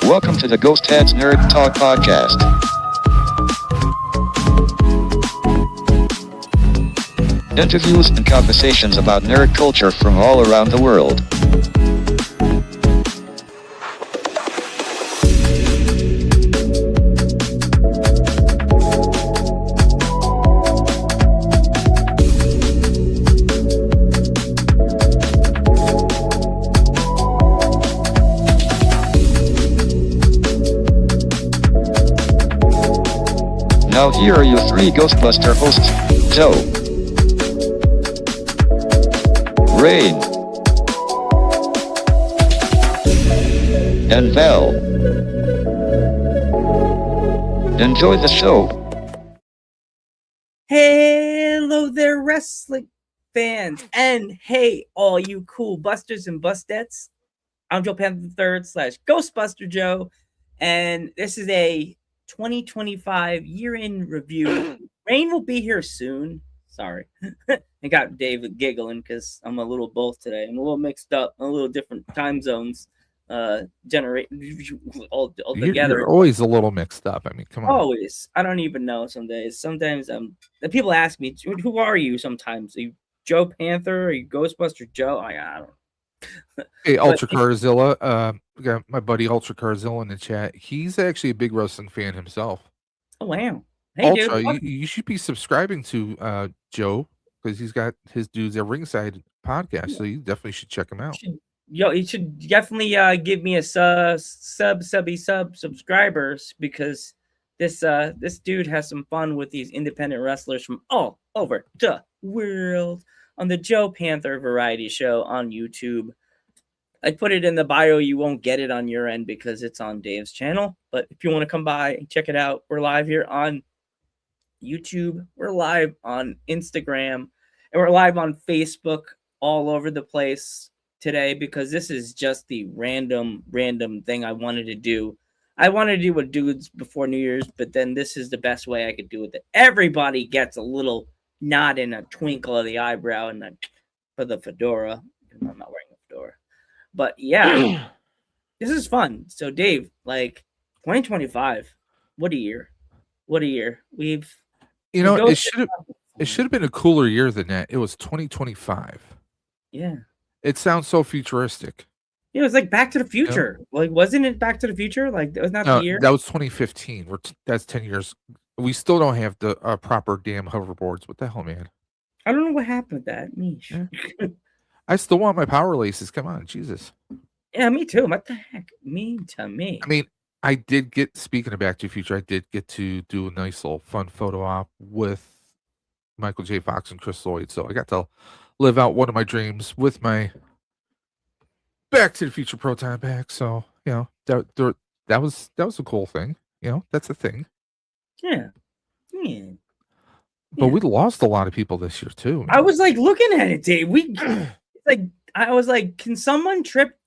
Welcome to the Ghost Heads Nerd Talk Podcast. Interviews and conversations about nerd culture from all around the world. Now here are your three Ghostbuster hosts, Joe, Rain, and Val. Enjoy the show. Hello there, wrestling fans, and hey, all you cool busters and bustettes. I'm Joe Panther III / Ghostbuster Joe, and this is a 2025 year-in review. Rain will be here soon. Sorry. I got David giggling because I'm a little both today. I'm a little mixed up, a little different time zones generate all together. You're always a little mixed up. I mean, come on. Always. I don't even know some days. Sometimes the people ask me, who are you sometimes? Are you Joe Panther? Are you Ghostbuster Joe? I don't know. Hey, Ultra Carzilla. We got my buddy Ultra Carzilla in the chat. He's actually a big wrestling fan himself. Oh, wow. Hey, Ultra, dude. you should be subscribing to Joe because he's got his Dudes at Ringside podcast. So you definitely should check him out. You should definitely give me a subscribers because this dude has some fun with these independent wrestlers from all over the world on the Joe Panther Variety Show on YouTube. I put it in the bio. You won't get it on your end because it's on Dave's channel. But if you want to come by and check it out, we're live here on YouTube. We're live on Instagram. And we're live on Facebook all over the place today because this is just the random thing I wanted to do. I wanted to do with dudes before New Year's, but then this is the best way I could do it. That everybody gets a little nod and a twinkle of the eyebrow and for the fedora. I'm not wearing a fedora. But yeah, this is fun. So Dave, 2025, what a year. What a year. It should have been a cooler year than that. It was 2025. Yeah. It sounds so futuristic. It was like Back to the Future. Wasn't it Back to the Future? That was not the year. That was 2015. That's 10 years. We still don't have the proper damn hoverboards. What the hell, man? I don't know what happened with that. Yeah. I still want my power laces. Come on, Jesus. Yeah, me too. What the heck? Mean to me. I mean, speaking of Back to the Future, I did get to do a nice little fun photo op with Michael J. Fox and Chris Lloyd. So I got to live out one of my dreams with my Back to the Future proton pack. So, that was a cool thing. That's a thing. Yeah. But we lost a lot of people this year too. Man. I was looking at it, Dave. I was like, can someone trip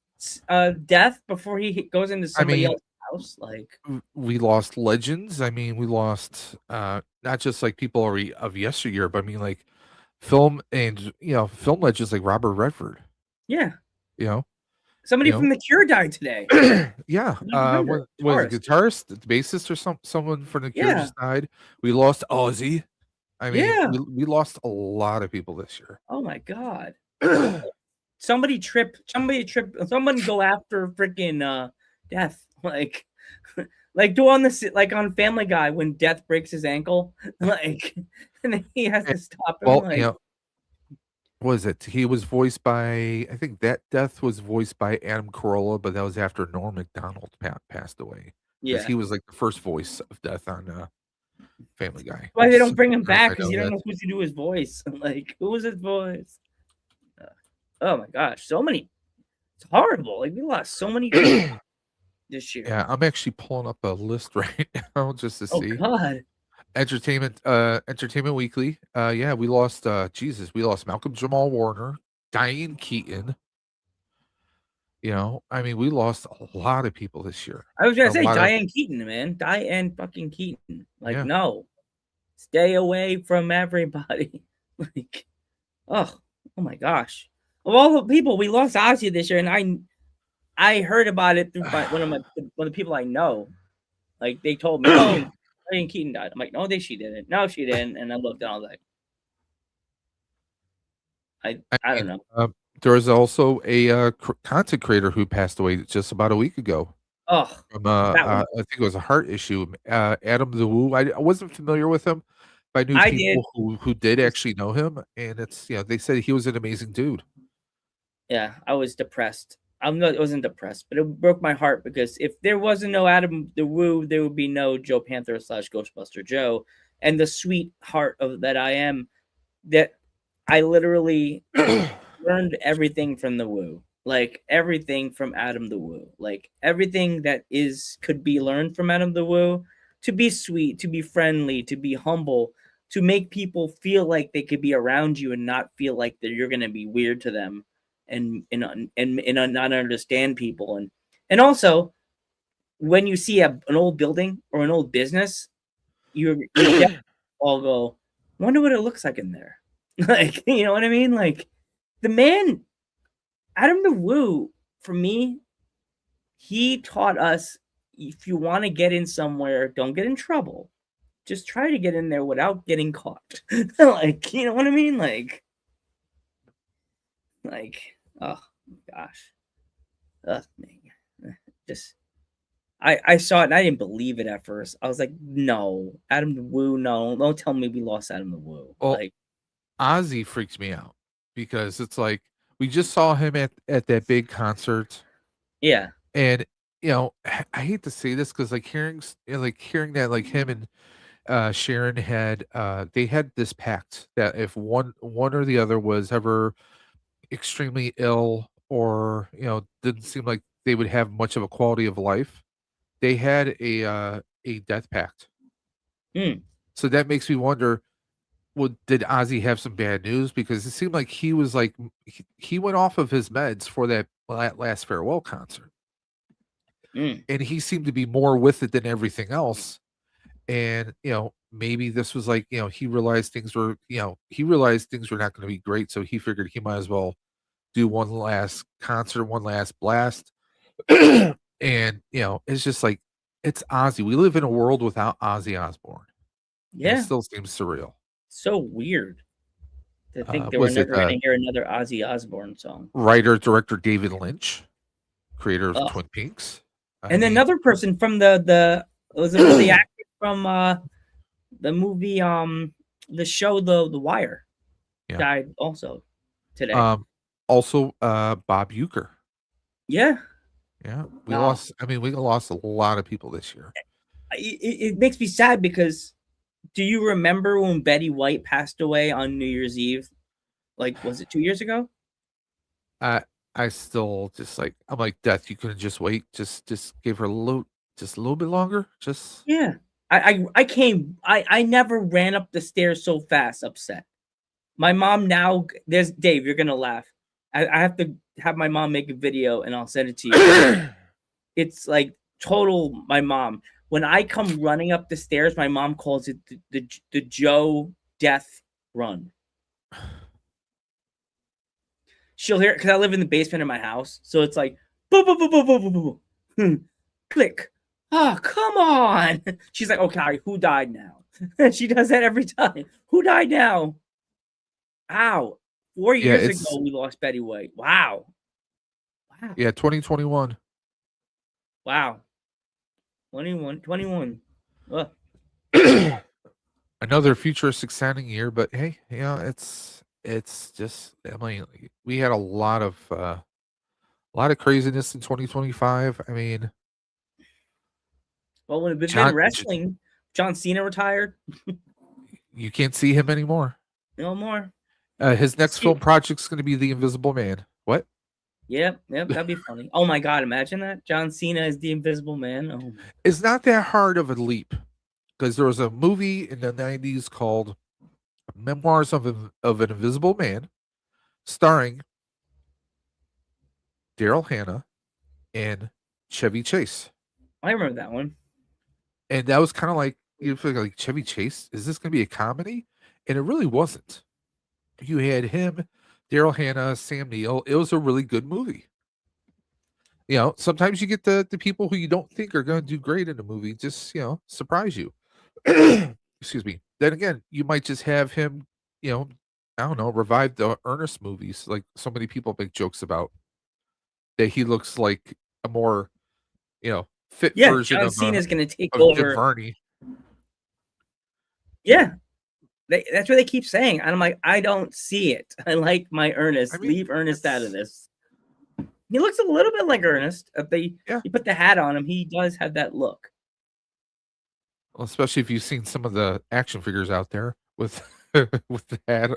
Death before he goes into somebody else's house? We lost legends. I mean, we lost not just people of yesteryear, but I mean film legends like Robert Redford. Yeah. Somebody from The Cure died today. Yeah. Was the guitarist, the bassist, or someone from The Cure just died. We lost Ozzy. I mean, we lost a lot of people this year. Oh my God. Someone go after freaking Death. Do on this on Family Guy when Death breaks his ankle. And then he has to stop him. Well, was it? He was voiced by, I think that Death was voiced by Adam Carolla, but that was after Norm Macdonald passed away. Yeah. He was the first voice of Death on Family Guy. Why they don't bring him back? Because you don't know who to do his voice. Who was his voice? Oh my gosh, so many. It's horrible. We lost so many people this year. Yeah, I'm actually pulling up a list right now just to see. Oh God. Entertainment Weekly. We lost we lost Malcolm Jamal Warner, Diane Keaton. I mean, we lost a lot of people this year. I was gonna say Diane Keaton, man. Diane fucking Keaton. No. Stay away from everybody. Oh my gosh. Of all the people, we lost Ozzy this year, and I heard about it through one of the people I know. Like they told me, oh, Diane Keaton died. I'm like, no, she didn't. No, she didn't. And I looked and I was like, I don't mean, know. there was also a content creator who passed away just about a week ago Oh, from that one. I think it was a heart issue. Adam the Woo. I wasn't familiar with him, but I knew I did. people who did actually know him, and it's they said he was an amazing dude. Yeah, I was depressed. I wasn't depressed, but it broke my heart because if there wasn't no Adam the Woo, there would be no Joe Panther / Ghostbuster Joe, and the sweetheart of that I am. That I literally learned everything from the Woo, like everything from Adam the Woo, like everything that could be learned from Adam the Woo. To be sweet, to be friendly, to be humble, to make people feel like they could be around you and not feel like that you're gonna be weird to them and not understand people and also when you see an old building or an old business you all go wonder what it looks like in there like you know what I mean like the man Adam the Woo for me he taught us if you want to get in somewhere don't get in trouble just try to get in there without getting caught like you know what I mean like oh gosh man. Just I saw it and I didn't believe it at first. I was like, no, Adam the Woo, no, don't tell me we lost Adam the Woo. Well, Like, Ozzy freaks me out because it's like we just saw him at that big concert, yeah, and I hate to say this because hearing that like him and Sharon had they had this pact that if one or the other was ever extremely ill or didn't seem like they would have much of a quality of life, they had a death pact. mm, So that makes me wonder, well, did Ozzy have some bad news? Because it seemed like he was like he went off of his meds for that last farewell concert, mm, and he seemed to be more with it than everything else. And maybe this was like he realized things were not going to be great, so he figured he might as well do one last concert, one last blast. And it's just like it's Ozzy. We live in a world without Ozzy Osbourne. And it yeah, still seems surreal. so weird to think that we're Was it never gonna hear another Ozzy Osbourne song. writer director David Lynch, creator of Ugh. Twin Peaks? And then another person from the was it the actor from the movie the show the Wire died also today. Also Bob Uecker. Yeah. Yeah, we lost. I mean, we lost a lot of people this year. It makes me sad because do you remember when Betty White passed away on New Year's Eve? Like, was it 2 years ago? I still just like I'm like Death. You couldn't just wait. Just give her a little bit longer. Just yeah. I never ran up the stairs so fast. Upset. My mom now. There's Dave. You're gonna laugh. I have to have my mom make a video and I'll send it to you. It's like total. My mom. When I come running up the stairs, my mom calls it the Joe death run. She'll hear it because I live in the basement of my house, so it's like boom, boom, boom, boom, boom, boom, boom, click. Oh, come on! She's like, okay, who died now? She does that every time. Who died now? Ow! 4 years ago, we lost Betty White. Wow. Yeah, 2021. Wow. 21. Another futuristic sounding year, but hey, it's just I mean, we had a lot of craziness in 2025. I mean, well, when it's been wrestling, John Cena retired. You can't see him anymore. No more. His next film project's going to be The Invisible Man. What? Yep, that'd be funny. Oh my god, imagine that. John Cena is the Invisible Man. Oh. It's not that hard of a leap because there was a movie in the 90s called Memoirs of an Invisible Man, starring Daryl Hannah and Chevy Chase. I remember that one. And that was kind of like, you feel like Chevy Chase, is this going to be a comedy? And it really wasn't. You had him, Daryl Hannah, Sam Neill. It was a really good movie. sometimes you get the people who you don't think are going to do great in a movie just surprise you. Excuse me. Then again, you might just have him, you know, I don't know, revive the Ernest movies, like so many people make jokes about that he looks like a more fit Yeah, version John Cena is going to take of Jim over. Varney. Yeah, that's what they keep saying. And I'm like, I don't see it. I like my Ernest. I mean, Leave Ernest out of this. He looks a little bit like Ernest. You put the hat on him, he does have that look. Well, especially if you've seen some of the action figures out there with with the hat.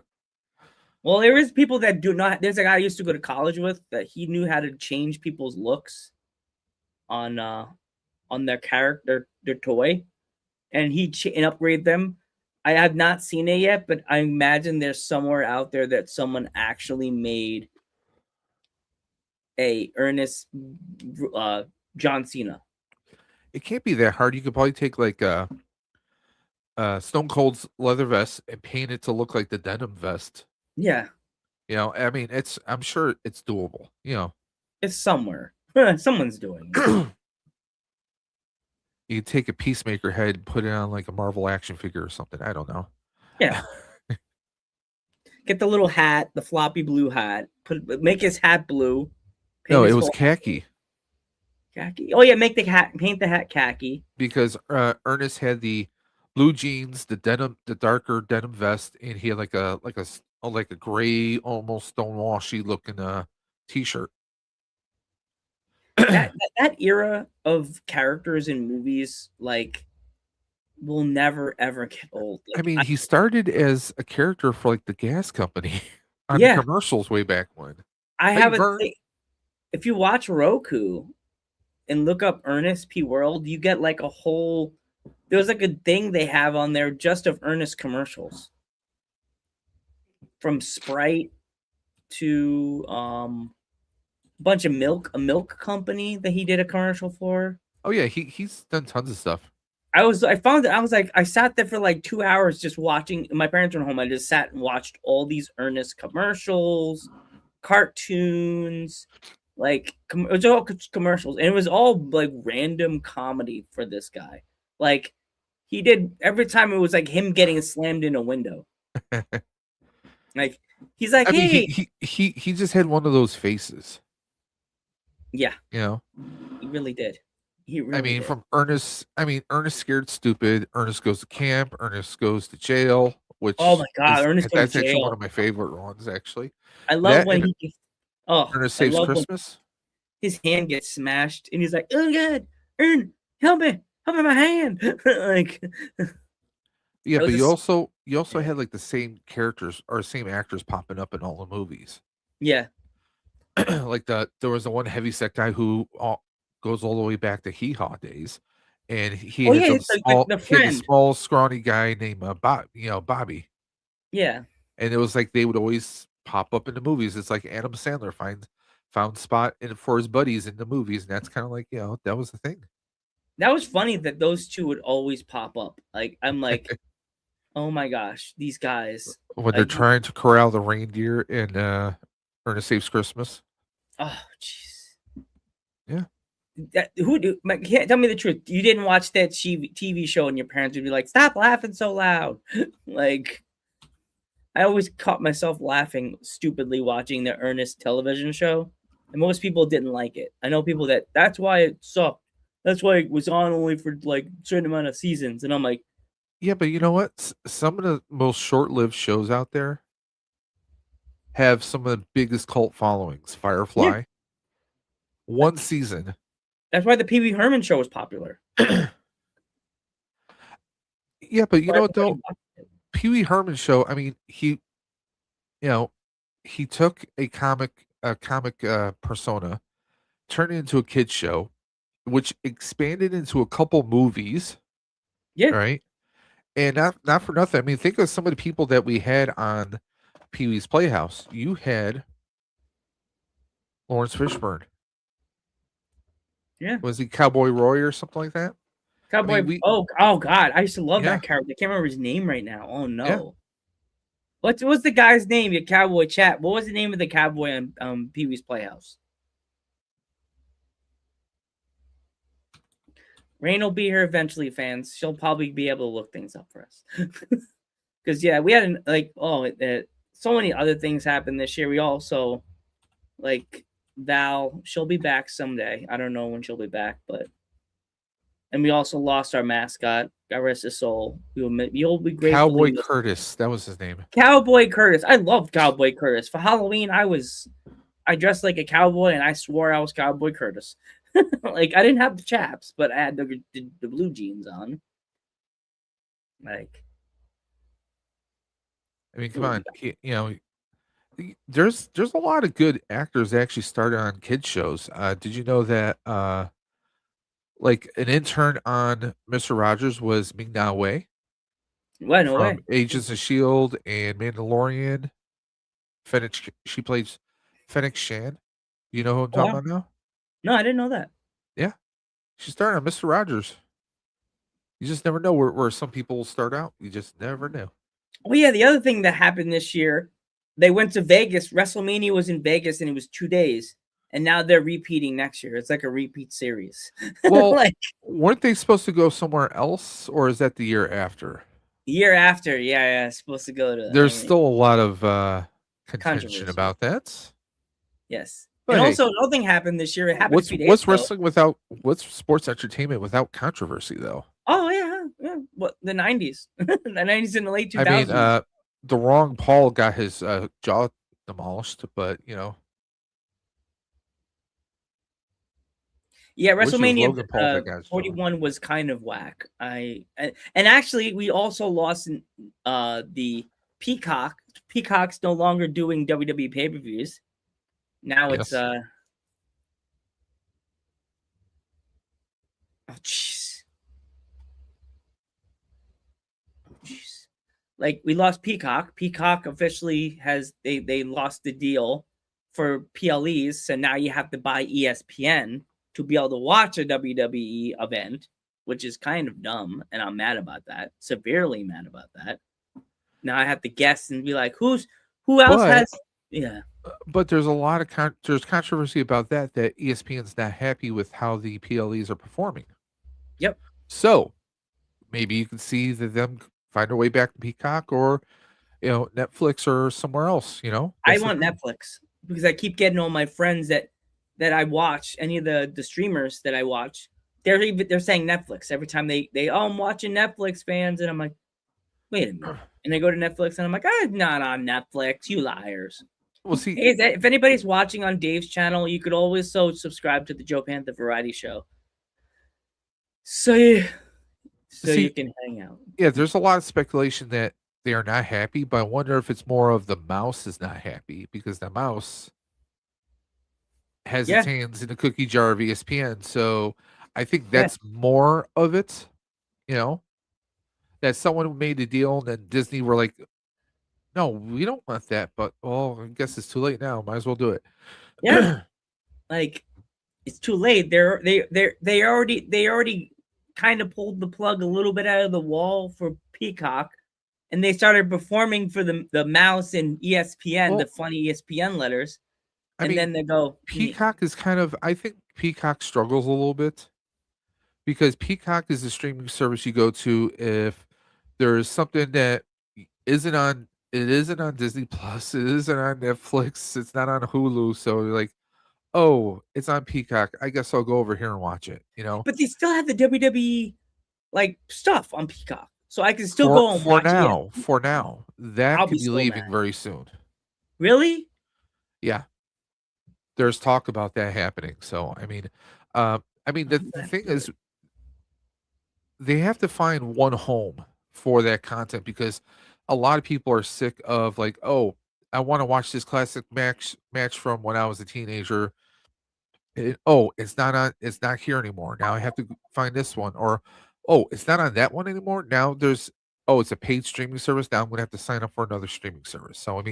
Well, there is people that do not. There's a guy I used to go to college with that he knew how to change people's looks on their character, their toy, and and upgrade them. I have not seen it yet, but I imagine there's somewhere out there that someone actually made a Ernest John Cena. It can't be that hard. You could probably take like Stone Cold's leather vest and paint it to look like the denim vest. Yeah. I mean, I'm sure it's doable. It's somewhere. Someone's doing it. You take a Peacemaker head and put it on like a Marvel action figure or something. I don't know. Yeah. Get the little hat, the floppy blue hat. Make his hat blue. No, it was khaki. Khaki. Oh yeah, paint the hat khaki. Because Ernest had the blue jeans, the darker denim vest, and he had like a gray, almost stonewashy looking t-shirt. that era of characters in movies will never ever get old. I mean, he started as a character for like the gas company on the commercials way back when. I have a thing. If you watch Roku and look up Ernest P. World, you get like a whole. There's like a thing they have on there just of Ernest commercials, from Sprite to bunch of a milk company that he did a commercial for. Oh yeah, he's done tons of stuff. I sat there for like 2 hours just watching. My parents were home. I just sat and watched all these Ernest commercials, cartoons, it was all commercials, and it was all like random comedy for this guy. Like he did every time it was like him getting slammed in a window. Like he's like, hey, he just had one of those faces. Yeah, he really did. From Ernest. Ernest Scared Stupid. Ernest Goes to Camp. Ernest Goes to Jail. Which oh my god, Ernest Goes to Jail. That's actually one of my favorite ones. Actually, I love when he. Ernest Saves Christmas. His hand gets smashed, and he's like, "Oh God, help me my hand!" Yeah, but you also had like the same characters or same actors popping up in all the movies. Yeah. Like there was the one heavyset guy who goes all the way back to Hee Haw days, and he had a small, scrawny guy named Bobby. Yeah, and it was like they would always pop up in the movies. It's like Adam Sandler found spot for his buddies in the movies, and that's kind of like that was the thing. That was funny that those two would always pop up. Like I'm like, oh my gosh, these guys when they're trying to corral the reindeer in Ernest Saves Christmas. Oh, jeez. Yeah. Tell me the truth. You didn't watch that TV show, and your parents would be like, "Stop laughing so loud." Like, I always caught myself laughing stupidly watching the Ernest television show, and most people didn't like it. I know people that's why it sucked. That's why it was on only for like a certain amount of seasons, and I'm like, yeah, but you know what? Some of the most short-lived shows out there have some of the biggest cult followings. Firefly, yeah. One season. That's why the Pee Wee Herman show was popular. Yeah, but you know what though? Pee Wee Herman show. I mean, he took a comic persona, turned it into a kids show, which expanded into a couple movies. Yeah. Right. And not for nothing. I mean, think of some of the people that we had on Pee Wee's Playhouse. You had Lawrence Fishburne. Yeah. Was he Cowboy Roy or something like that? Cowboy. Oh God, I used to love that character. I can't remember his name right now. Oh no. Yeah. What's the guy's name? Your Cowboy Chat. What was the name of the cowboy on Pee Wee's Playhouse? Rain will be here eventually, fans. She'll probably be able to look things up for us. Because yeah, we had so many other things happened this year. We also like Val. She'll be back someday. I don't know when she'll be back, but and we also lost our mascot. God rest his soul. You'll be grateful. Cowboy Curtis, that was his name. Cowboy Curtis. I loved Cowboy Curtis. For Halloween, I dressed like a cowboy and I swore I was Cowboy Curtis. Like I didn't have the chaps, but I had the blue jeans on. Like, I mean, come on, there's a lot of good actors that actually started on kids shows. Did you know that like an intern on Mr. Rogers was Ming Na Wei? What? No way. Agents of Shield and Mandalorian. She plays Fennec Shan. You know who I'm talking about now? No, I didn't know that. Yeah, she started on Mr. Rogers. You just never know where some people start out. You just never know. Oh yeah, the other thing that happened this year, they went to Vegas. WrestleMania was in Vegas and it was 2 days. And now they're repeating next year. It's like a repeat series. Well, weren't they supposed to go somewhere else, or is that the year after? Year after, yeah, supposed to go to. There's still a lot of contention about that. Yes, but and also nothing happened this year. It happened. What's wrestling what's sports entertainment without controversy, though? Oh yeah. What the '90s, the '90s and the late 2000s. I mean, the wrong Paul got his jaw demolished, but you know. Yeah, WrestleMania 41 was kind of whack. And actually we also lost the Peacock. Peacock's no longer doing WWE pay-per-views. Now it's oh jeez. Like we lost Peacock. Peacock officially they lost the deal for PLEs, so now you have to buy ESPN to be able to watch a WWE event, which is kind of dumb, and I'm mad about that. Severely mad about that. Now I have to guess and be like, who else has? Yeah. But there's a lot of there's controversy about that ESPN's not happy with how the PLEs are performing. Yep. So maybe you can see them find a way back to Peacock or Netflix or somewhere else. I want Netflix because I keep getting all my friends that I watch, any of the streamers that I watch, they're saying Netflix every time they I'm watching Netflix, fans, and I'm like, wait a minute, and they go to Netflix and I'm like, I'm not on Netflix, you liars. Well, see, hey, if anybody's watching on Dave's channel, you could always subscribe to the Joe Panther Variety Show, so you can hang out. Yeah, there's a lot of speculation that they are not happy, but I wonder if it's more of the mouse is not happy because the mouse has its hands in the cookie jar of ESPN. So I think that's more of it, that someone made a deal and then Disney were like, no, we don't want that, but I guess it's too late now. Might as well do it. Yeah. Like it's too late. They already kind of pulled the plug a little bit out of the wall for Peacock, and they started performing for the mouse and ESPN, the funny ESPN letters. Then they go. Peacock is I think Peacock struggles a little bit because Peacock is a streaming service you go to if there's something that isn't on Disney Plus, it isn't on Netflix, it's not on Hulu. So you're like, oh, it's on Peacock. I guess I'll go over here and watch it. But they still have the WWE stuff on Peacock, so I can still go and watch it. For now, that could be leaving very soon. Really? Yeah. There's talk about that happening. So the thing is, they have to find one home for that content because a lot of people are sick of I want to watch this classic match from when I was a teenager. It's not here anymore. Now I have to find this one, or it's not on that one anymore. Now there's it's a paid streaming service. Now I'm gonna have to sign up for another streaming service. So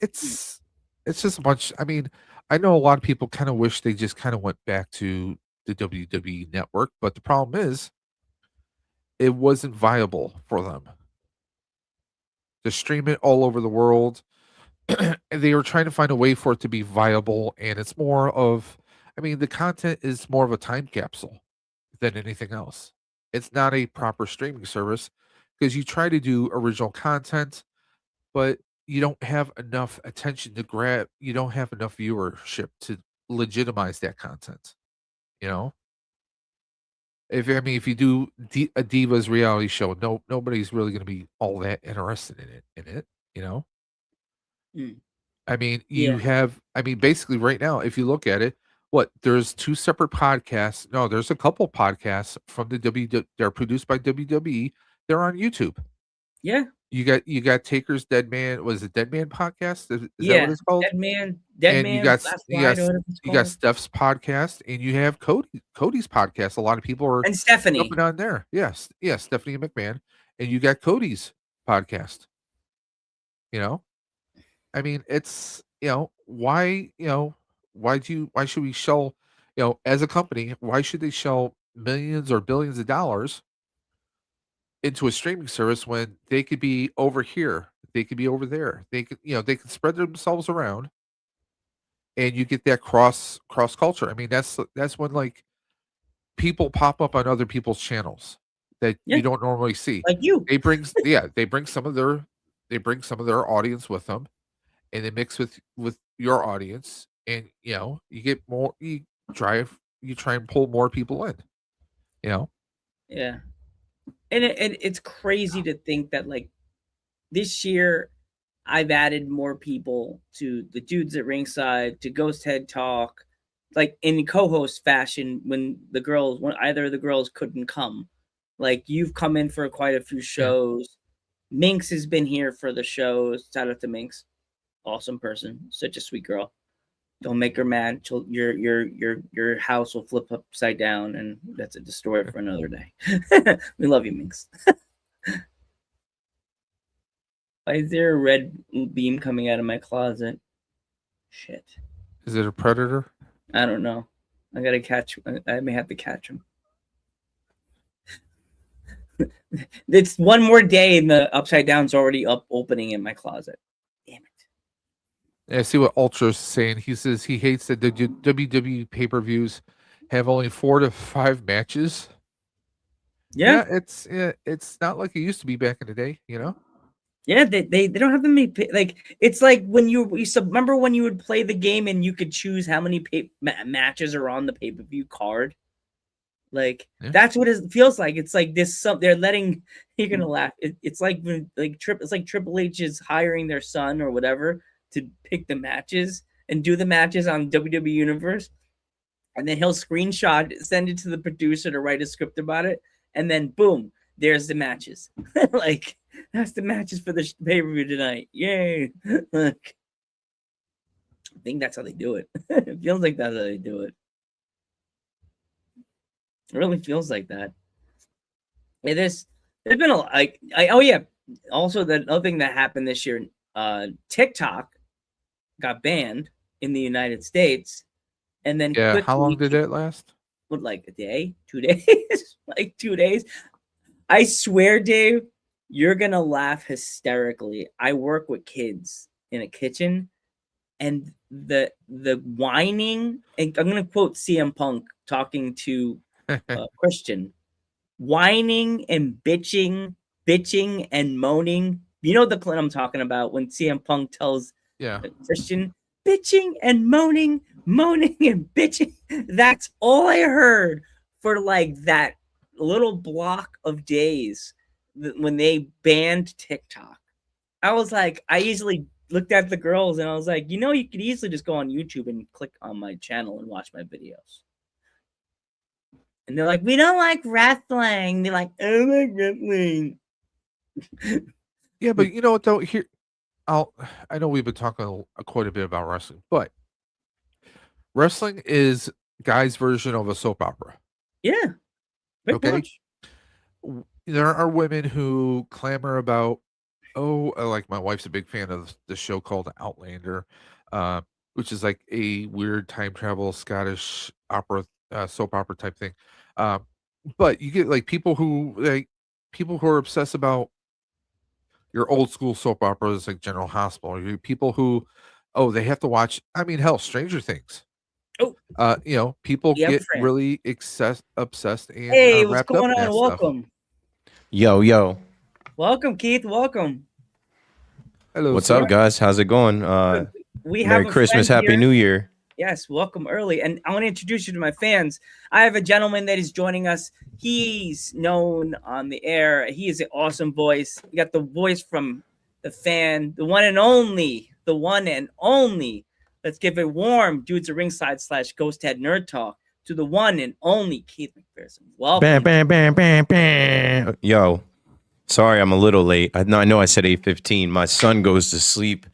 it's just a bunch. I know a lot of people kind of wish they just kind of went back to the WWE network, but the problem is it wasn't viable for them to stream it all over the world. And they were trying to find a way for it to be viable, and it's more of the content is more of a time capsule. than anything else. It's not a proper streaming service because you try to do original content, but you don't have enough attention to grab. You don't have enough viewership to legitimize that content. You know, if you do a divas reality show, nobody's really going to be all that interested in it. You know, Mm. I mean, Yeah. basically right now, if you look at it, there's two separate podcasts. No, there's a couple podcasts from they're produced by WWE. They're on YouTube. Yeah. You got Taker's Dead Man. Was it Dead Man podcast? Is that Yeah. what it's called? Dead And Man, Last Ride, or whatever it's you got called. Steph's podcast, and you have Cody's podcast. A lot of people are And Stephanie. jumping on there. Yes, Stephanie McMahon, and you got Cody's podcast. You know, I mean, it's why should we shell as a company, why should they shell millions or billions of dollars into a streaming service when they could be over here, they could be over there, they could spread themselves around, and you get that cross culture. I mean, that's when like people pop up on other people's channels that Yeah. you don't normally see. Like you. They bring some of their audience with them, and they mix with your audience, and you get more. You try and pull more people in. Yeah. And it's crazy to think that like this year I've added more people to the Dudes at Ringside, to Ghost Head Talk, like in co-host fashion when either of the girls couldn't come. Like you've come in for quite a few shows. Yeah. Minx has been here for the shows. Shout out to Minx. Awesome person. Such a sweet girl. Don't make her mad. Your house will flip upside down, and that's a story for another day. We love you, Minx. Why is there a red beam coming out of my closet? Shit. Is it a predator? I don't know. I gotta catch. I may have to catch him. It's one more day, and the upside down's already opening in my closet. Damn it. I see what Ultra's saying. He says he hates that the WWE pay-per-views have only 4 to 5 matches. Yeah, it's not like it used to be back in the day, Yeah, they don't have them many, like it's like when you remember when you would play the game and you could choose how many matches are on the pay-per-view card. Like that's what it feels like. It's like this. They're letting. You're gonna laugh. It's like Triple H is hiring their son or whatever to pick the matches and do the matches on WWE Universe, and then he'll screenshot, send it to the producer to write a script about it, and then boom, there's the matches. Like that's the matches for the pay-per-view tonight. Yay! Like, I think that's how they do it. It feels like that's how they do it. It really feels like that. There's been a like also the other thing that happened this year, TikTok got banned in the United States, and then how long did it last? What, like a day, 2 days? Like 2 days. I swear, Dave, you're gonna laugh hysterically. I work with kids in a kitchen, and the whining, and I'm gonna quote CM Punk talking to Christian, whining and bitching and moaning. You know the clip I'm talking about when CM Punk tells Christian, bitching and moaning and bitching. That's all I heard for like that little block of days when they banned TikTok. I was like, I easily looked at the girls and I was like, you could easily just go on YouTube and click on my channel and watch my videos. And they're like, we don't like wrestling. They're like, I like wrestling. Yeah, but you know what though? Here, I know we've been talking quite a bit about wrestling, but wrestling is guys' version of a soap opera. Yeah. Okay. Much. There are women who clamor about, like my wife's a big fan of the show called Outlander, which is like a weird time travel Scottish opera, soap opera type thing. But you get like people who are obsessed about your old school soap operas like General Hospital. Or people who, they have to watch. I mean, hell, Stranger Things. People Yep, get friend. really obsessed and Hey, what's wrapped up going in on? that stuff. Welcome. Yo. Welcome, Keith. Welcome. Hello, What's sir. up, guys? How's it going? We Merry have a Christmas, friend Happy here. New Year. Yes, welcome early. And I want to introduce you to my fans. I have a gentleman that is joining us. He's known on the air. He is an awesome voice. You got the voice from the fan, the one and only. Let's give it warm, Dudes at Ringside / Ghost Head Nerd Talk, to the one and only Keith McPherson. Welcome. Bam. Yo, sorry I'm a little late. I know I said 8:15. My son goes to sleep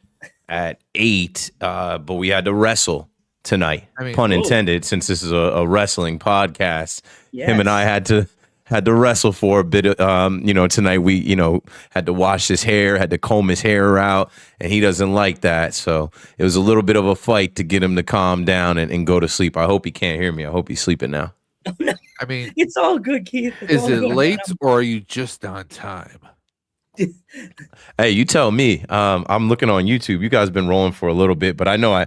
at 8, but we had to wrestle tonight. Pun intended, since this is a wrestling podcast. Yes. Him and I had to wrestle for a bit of, tonight we, had to wash his hair, had to comb his hair out, and he doesn't like that. So it was a little bit of a fight to get him to calm down and go to sleep. I hope he can't hear me. I hope he's sleeping now. I mean, It's all good, Keith. is it late or are you just on time? Hey, you tell me. I'm looking on YouTube. You guys been rolling for a little bit, but I know I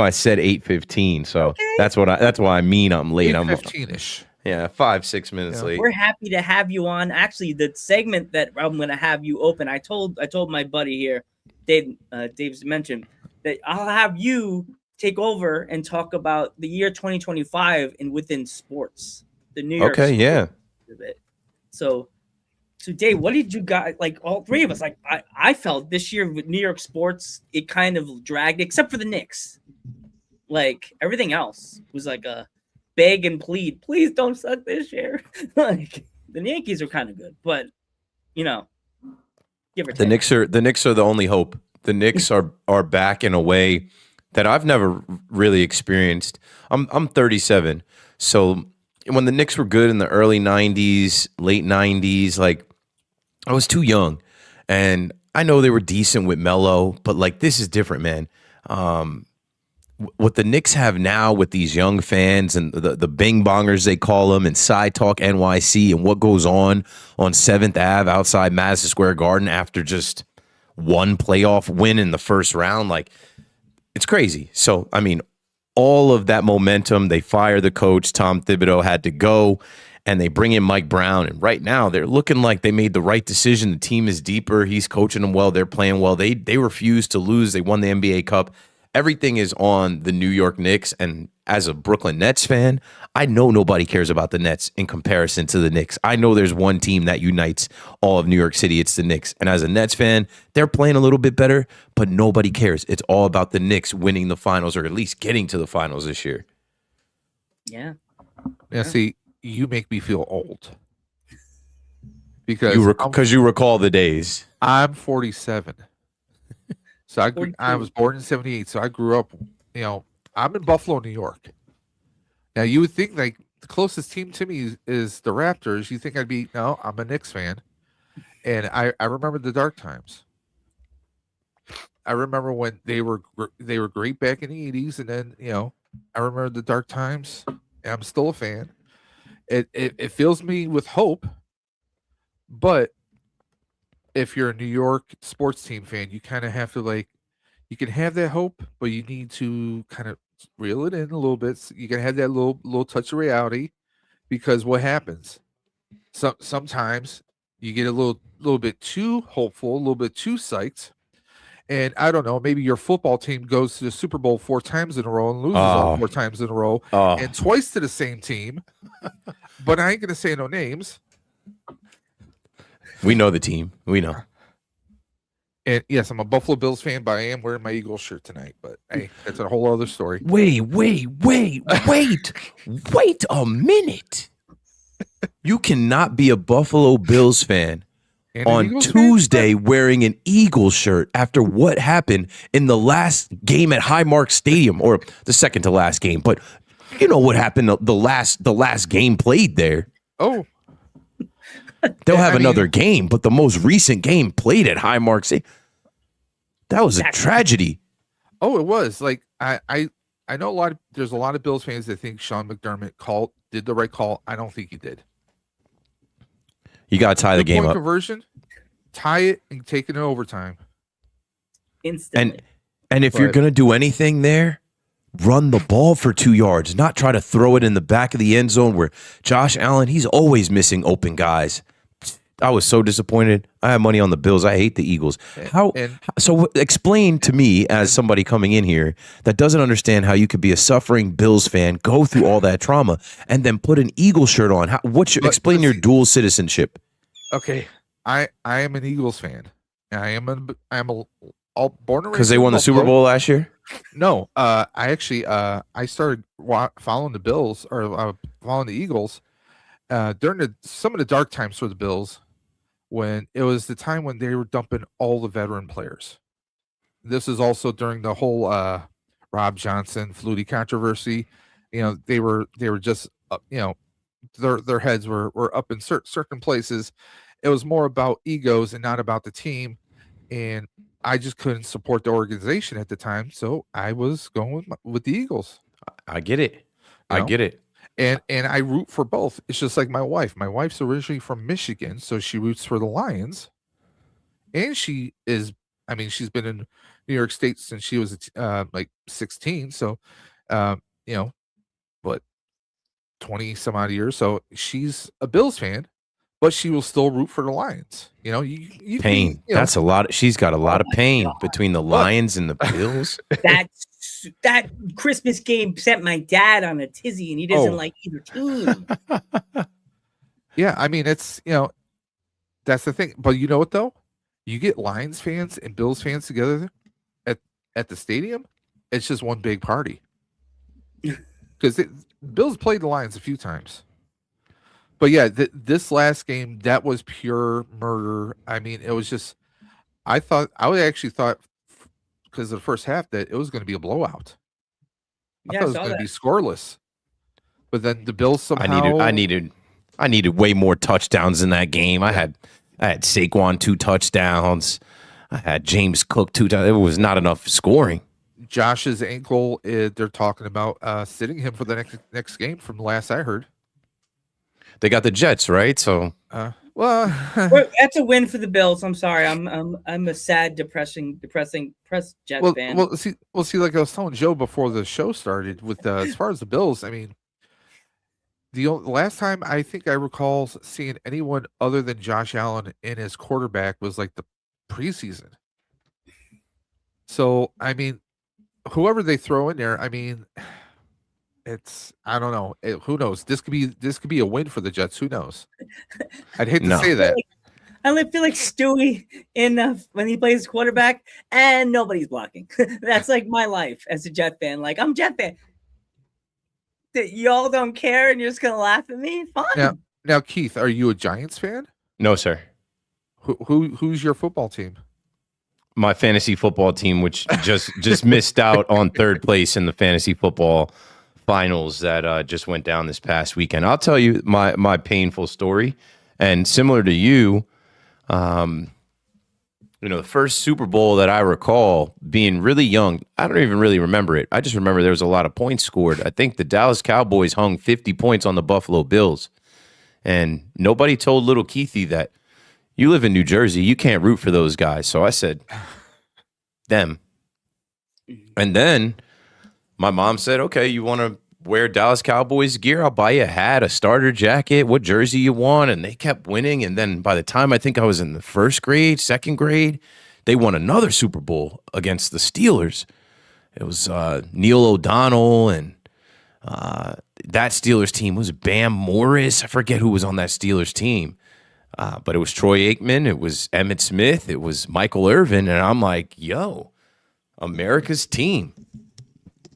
said 8:15, so Okay. that's why I mean I'm late. I'm 15-ish. 5-6 minutes late. We're happy to have you on. Actually, the segment that I'm going to have you open, I told my buddy here, Dave's mentioned that I'll have you take over and talk about the year 2025 and within sports, the New York. Okay, yeah. Of it. So Dave, what did you guys like? All three of us, like I felt this year with New York sports, it kind of dragged, except for the Knicks. Like everything else was like a beg and plead, please don't suck this year. Like the Yankees are kind of good, but give or take. The Knicks are the only hope. The Knicks are back in a way that I've never really experienced. I'm 37, so when the Knicks were good in the early 90s, late 90s, like I was too young, and I know they were decent with Melo, but like this is different, man. What the Knicks have now with these young fans and the Bing Bongers they call them, and Side Talk NYC, and what goes on 7th Ave outside Madison Square Garden after just one playoff win in the first round, like it's crazy. So I mean, all of that momentum, they fire the coach, Tom Thibodeau had to go, and they bring in Mike Brown. And right now they're looking like they made the right decision. The team is deeper. He's coaching them well. They're playing well. They refuse to lose. They won the NBA Cup. Everything is on the New York Knicks. And as a Brooklyn Nets fan, I know nobody cares about the Nets in comparison to the Knicks. I know there's one team that unites all of New York City. It's the Knicks. And as a Nets fan, they're playing a little bit better, but nobody cares. It's all about the Knicks winning the finals, or at least getting to the finals this year. Yeah. See, you make me feel old. Because you recall the days. I'm 47. So I was born in 78. So I grew up, I'm in Buffalo, New York. Now you would think like the closest team to me is the Raptors. You think no, I'm a Knicks fan. And I remember the dark times. I remember when they were great back in the 80s. And then, I remember the dark times. And I'm still a fan. It fills me with hope. But if you're a New York sports team fan, you kind of have to you can have that hope, but you need to kind of reel it in a little bit. So you can have that little touch of reality, because what happens? Sometimes you get a little bit too hopeful, a little bit too psyched, and I don't know, maybe your football team goes to the Super Bowl 4 times in a row and loses all 4 times in a row, and twice to the same team. But I ain't gonna say no names. We know the team. We know. And yes, I'm a Buffalo Bills fan, but I am wearing my Eagles shirt tonight. But hey, that's a whole other story. Wait a minute. You cannot be a Buffalo Bills fan And an on Eagles Tuesday wearing an Eagles shirt after what happened in the last game at Highmark Stadium, or the second to last game. But you know what happened the last game played there. Oh. They'll have another game, but the most recent game played at Highmark Stadium. That was a tragedy. Oh, it was. Like I know there's a lot of Bills fans that think Sean McDermott did the right call. I don't think he did. You got to tie the game up. Conversion, tie it and take it in overtime. Instantly. And if you're going to do anything there, run the ball for 2 yards, not try to throw it in the back of the end zone where Josh Allen, he's always missing open guys. I was so disappointed. I have money on the Bills. I hate the Eagles. So explain to me, as somebody coming in here that doesn't understand how you could be a suffering Bills fan, go through all that trauma, and then put an Eagle shirt on. Explain your dual citizenship. Okay, I am an Eagles fan. I am all born and raised Because they won the Super Bowl last year? No, I actually I started following the Bills or following the Eagles during some of the dark times for the Bills, when it was the time when they were dumping all the veteran players. This is also during the whole Rob Johnson Flutie controversy. They were just their heads were up in certain places. It was more about egos and not about the team, and I just couldn't support the organization at the time, so I was going with the Eagles. I get it. I get it. And I root for both. It's just like my wife. My wife's originally from Michigan, so she roots for the Lions. And she's been in New York State since she was like 16. So, but 20 some odd years. So she's a Bills fan, but she will still root for the Lions. You pain. That's a lot. She's got a lot of pain between the Lions and the Bills. That Christmas game sent my dad on a tizzy, and he doesn't like either team. Yeah, I mean, it's that's the thing. But you know what though? You get Lions fans and Bills fans together at the stadium, it's just one big party. Because Bills played the Lions a few times. But yeah, this last game, that was pure murder. I mean, it was just, I actually thought, because of the first half, that it was going to be a blowout. I thought it was going to be scoreless. But then the Bills somehow... I needed way more touchdowns in that game. I had Saquon 2 touchdowns. I had James Cook 2 touchdowns. It was not enough scoring. Josh's ankle, they're talking about sitting him for the next game from the last I heard. They got the Jets, right? So, well, that's a win for the Bills. I'm sorry, I'm a sad, depressing Jets fan. Well, see, like I was telling Joe before the show started, with as far as the Bills, I mean, the last time I think I recall seeing anyone other than Josh Allen in his quarterback was like the preseason. So, I mean, whoever they throw in there, I mean. I don't know. Who knows? This could be a win for the Jets. Who knows? I'd hate to say that. I feel like Stewie when he plays quarterback and nobody's blocking. That's like my life as a Jet fan. Like, I'm Jet fan. Y'all don't care and you're just gonna laugh at me? Fine. Now, Keith, are you a Giants fan? No, sir. Who's your football team? My fantasy football team, which just missed out on third place in the fantasy football finals that just went down this past weekend. I'll tell you my painful story, and similar to you, the first Super Bowl that I recall being really young, I don't even really remember it. I just remember there was a lot of points scored. I think the Dallas Cowboys hung 50 points on the Buffalo Bills, and nobody told little Keithy that you live in New Jersey, you can't root for those guys. So I said, them. And then my mom said, okay, you want to wear Dallas Cowboys gear? I'll buy you a hat, a starter jacket, what jersey you want. And they kept winning. And then by the time I think I was in the second grade, they won another Super Bowl against the Steelers. It was Neil O'Donnell, and that Steelers team was Bam Morris. I forget who was on that Steelers team. But it was Troy Aikman. It was Emmitt Smith. It was Michael Irvin. And I'm like, yo, America's team.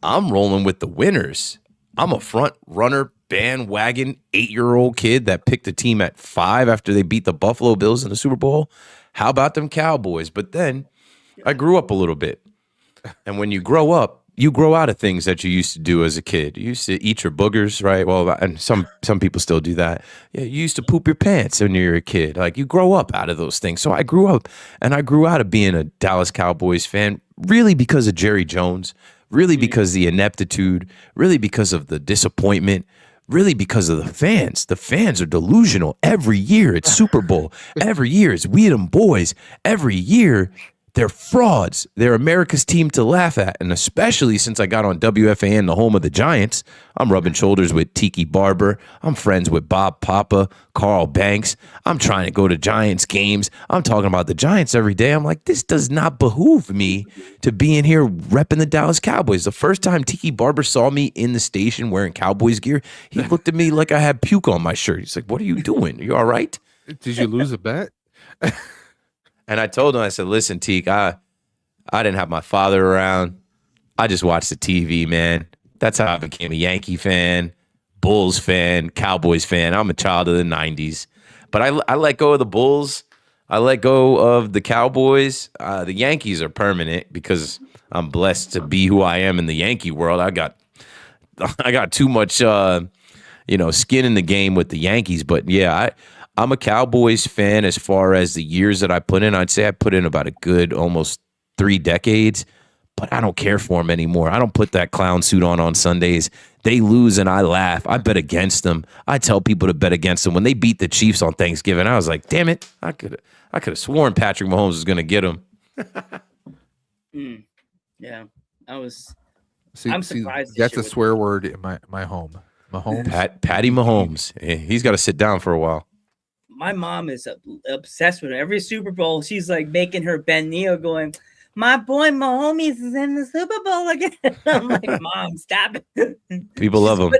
I'm rolling with the winners. I'm a front runner, bandwagon, 8-year-old kid that picked a team at 5 after they beat the Buffalo Bills in the Super Bowl. How about them Cowboys? But then I grew up a little bit. And when you grow up, you grow out of things that you used to do as a kid. You used to eat your boogers, right? Well, and some people still do that. Yeah, you used to poop your pants when you were a kid. Like, you grow up out of those things. So I grew up, and I grew out of being a Dallas Cowboys fan, really because of Jerry Jones, really because of the ineptitude, really because of the disappointment, really because of the fans. The fans are delusional. Every year it's Super Bowl. Every year it's We Them Boys. Every year they're frauds. They're America's team to laugh at. And especially since I got on WFAN, the home of the Giants, I'm rubbing shoulders with Tiki Barber. I'm friends with Bob Papa, Carl Banks. I'm trying to go to Giants games. I'm talking about the Giants every day. I'm like, this does not behoove me to be in here repping the Dallas Cowboys. The first time Tiki Barber saw me in the station wearing Cowboys gear, he looked at me like I had puke on my shirt. He's like, what are you doing? You all right? Did you lose a bet? And I told him, I said, listen, Teak, I didn't have my father around. I just watched the TV, man. That's how I became a Yankee fan, Bulls fan, Cowboys fan. I'm a child of the 90s. But I let go of the Bulls. I let go of the Cowboys. The Yankees are permanent because I'm blessed to be who I am in the Yankee world. I got too much skin in the game with the Yankees. But yeah, I'm a Cowboys fan as far as the years that I put in. I'd say I put in about a good almost 3 decades, but I don't care for them anymore. I don't put that clown suit on Sundays. They lose and I laugh. I bet against them. I tell people to bet against them. When they beat the Chiefs on Thanksgiving, I was like, damn it, I could have sworn Patrick Mahomes was going to get them. Yeah, I'm See, surprised. that's a swear word in my home. Mahomes. Patty Mahomes. He's got to sit down for a while. My mom is obsessed with it. Every Super Bowl, she's like making her Ben Neo going, my boy Mahomes is in the Super Bowl again. I'm like, Mom, stop it. People love him.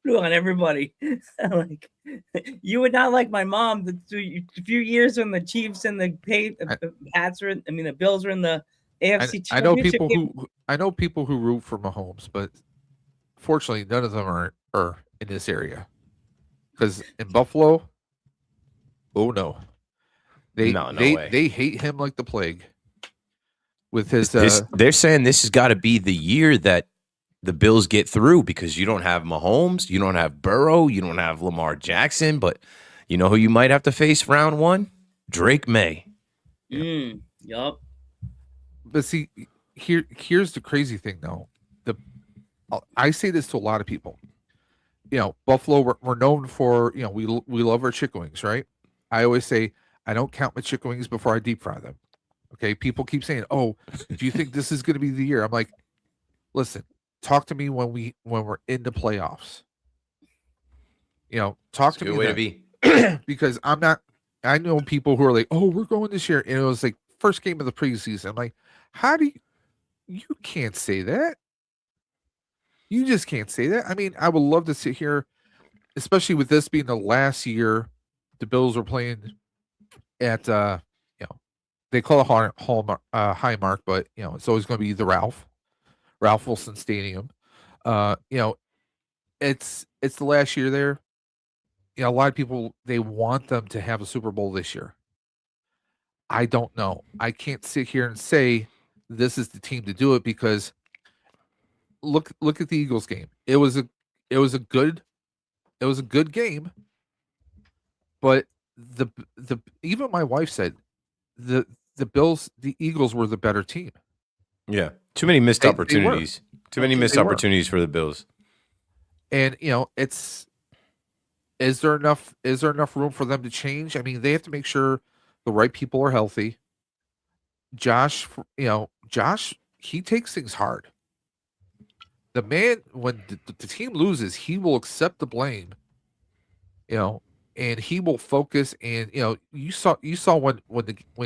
On everybody. Like, you would not like my mom. A few years when the Chiefs and the the Bills were in the AFC Championship. I know people who root for Mahomes, but fortunately, none of them are in this area. Because in Buffalo, oh no, they hate him like the plague. With his, they're saying this has got to be the year that the Bills get through because you don't have Mahomes, you don't have Burrow, you don't have Lamar Jackson, but you know who you might have to face round 1? Drake May. Yup. But see, here's the crazy thing though. I say this to a lot of people. Buffalo, we're known for, we love our chicken wings, right? I always say I don't count my chicken wings before I deep fry them. Okay, people keep saying, "Oh, do you think this is going to be the year?" I'm like, "Listen, talk to me when we're in the playoffs. Talk to me." Good way to be. Because I'm not. I know people who are like, "Oh, we're going this year," and it was like first game of the preseason. I'm like, "How do you can't say that? You just can't say that." I mean, I would love to sit here, especially with this being the last year the Bills are playing at they call it Highmark, but it's always going to be the Ralph Wilson Stadium. It's the last year there. A lot of people, they want them to have a Super Bowl this year. I don't know. I can't sit here and say this is the team to do it because look at the Eagles game. It was a good game, but the even my wife said the Eagles were the better team. Yeah. Too many missed opportunities. Too many missed opportunities for the Bills. And is there enough room for them to change? I mean, they have to make sure the right people are healthy. Josh, he takes things hard. The man, when the team loses, he will accept the blame. And he will focus. And you saw when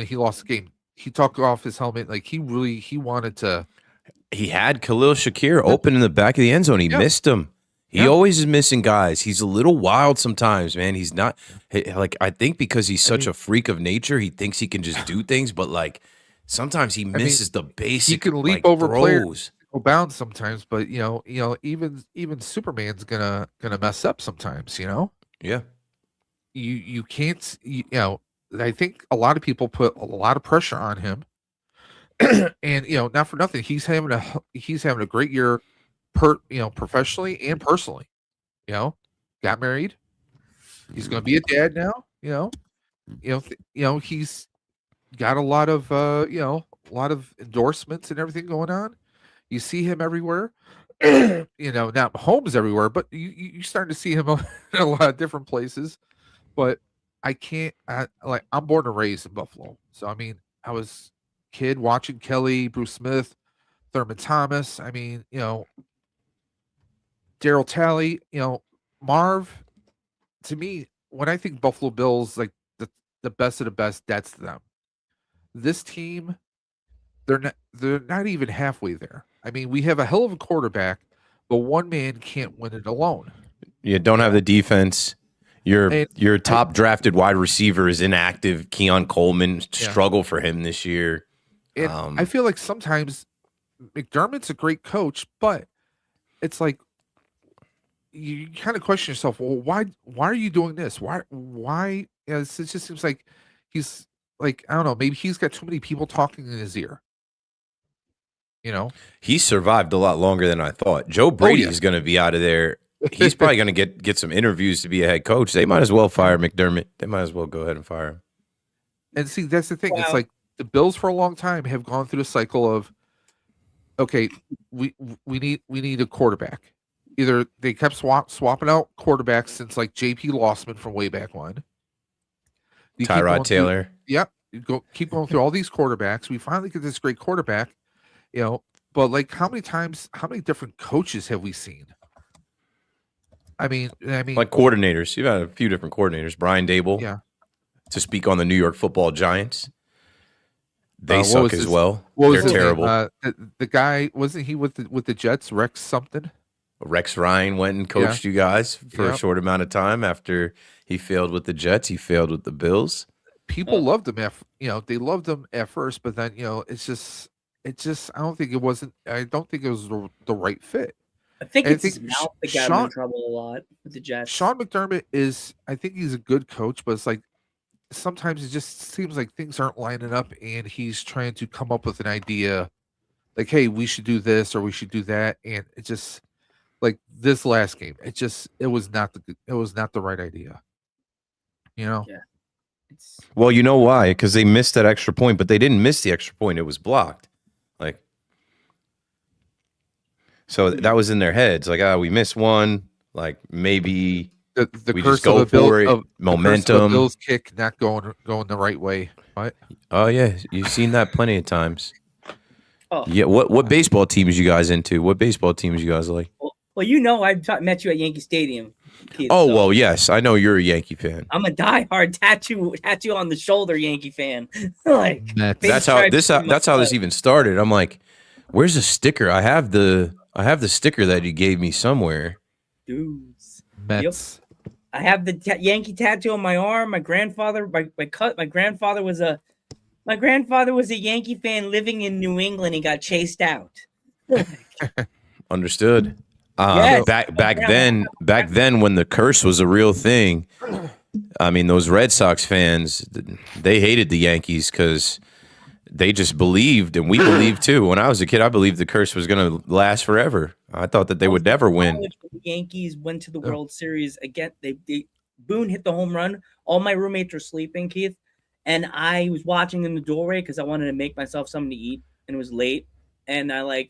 he lost the game, he took off his helmet like he wanted to. He had Khalil Shakir open in the back of the end zone. He missed him. He always is missing guys. He's a little wild sometimes, man. He's not I think because he's such a freak of nature, he thinks he can just do things, but sometimes he misses the basic. He can leap over throws. Players, go bounds sometimes, but even Superman's gonna mess up sometimes. Yeah. You can't. I think a lot of people put a lot of pressure on him, and not for nothing, he's having a great year, professionally and personally. Got married. He's going to be a dad now. He's got a lot of endorsements and everything going on. You see him everywhere. Not Mahomes everywhere, but you starting to see him in a lot of different places. But I can't. I'm born and raised in Buffalo, so I mean, I was kid watching Kelly, Bruce Smith, Thurman Thomas. I mean, Daryl Talley, Marv. To me, when I think Buffalo Bills, like the best of the best, that's them. This team, they're not even halfway there. I mean, we have a hell of a quarterback, but one man can't win it alone. You don't have the defense. And Your top drafted wide receiver is inactive. Keon Coleman, struggle for him this year. And I feel like sometimes McDermott's a great coach, but it's like you kind of question yourself. Well, why are you doing this? Why? It just seems like he's like, I don't know. Maybe he's got too many people talking in his ear. He survived a lot longer than I thought. Joe Brady is going to be out of there. He's probably going to get some interviews to be a head coach. They might as well fire McDermott. They might as well go ahead and fire him. And see, that's the thing. Wow. It's like the Bills for a long time have gone through the cycle of, okay, we need a quarterback. Either they kept swapping out quarterbacks since like J.P. Lossman from way back when. Tyrod Taylor. Keep going through all these quarterbacks. We finally get this great quarterback, but like how many different coaches have we seen? I mean, Like coordinators. You've had a few different coordinators. Brian Dable. Yeah. To speak on the New York Football Giants. They suck as well. They're terrible. The guy, wasn't he with the Jets, Rex something? Rex Ryan went and coached you guys for a short amount of time after he failed with the Jets. He failed with the Bills. People loved him they loved him at first, but then it's just I don't think it was the right fit. I think it's his mouth that got him in trouble a lot with the Jets. Sean McDermott I think he's a good coach, but it's like sometimes it just seems like things aren't lining up and he's trying to come up with an idea like, hey, we should do this or we should do that. And it just like this last game, it was not the right idea. Yeah. Well, you know why? Because they missed that extra point, but they didn't miss the extra point. It was blocked. So that was in their heads. Like, we missed one. Like, maybe the we curse just go of the for it. Of Momentum. Bills kick not going the right way. Right? Oh yeah, you've seen that plenty of times. Oh. Yeah. What baseball teams you guys into? What baseball teams you guys like? Well, I met you at Yankee Stadium. Keith, well, yes, I know you're a Yankee fan. I'm a diehard tattoo on the shoulder Yankee fan. Like Mets. That's how this even started. I'm like, where's the sticker? I have the sticker that you gave me somewhere. Dudes. Mets. Yep. I have the Yankee tattoo on my arm. My grandfather was a Yankee fan living in New England. He got chased out. Understood. Yes. Back then when the curse was a real thing, I mean, those Red Sox fans, they hated the Yankees because they just believed, and we believed too. When I was a kid, I believed the curse was going to last forever. I thought that they would never win. The Yankees went to the World Series again. Boone hit the home run. All my roommates were sleeping, Keith, and I was watching in the doorway because I wanted to make myself something to eat, and it was late. And I'm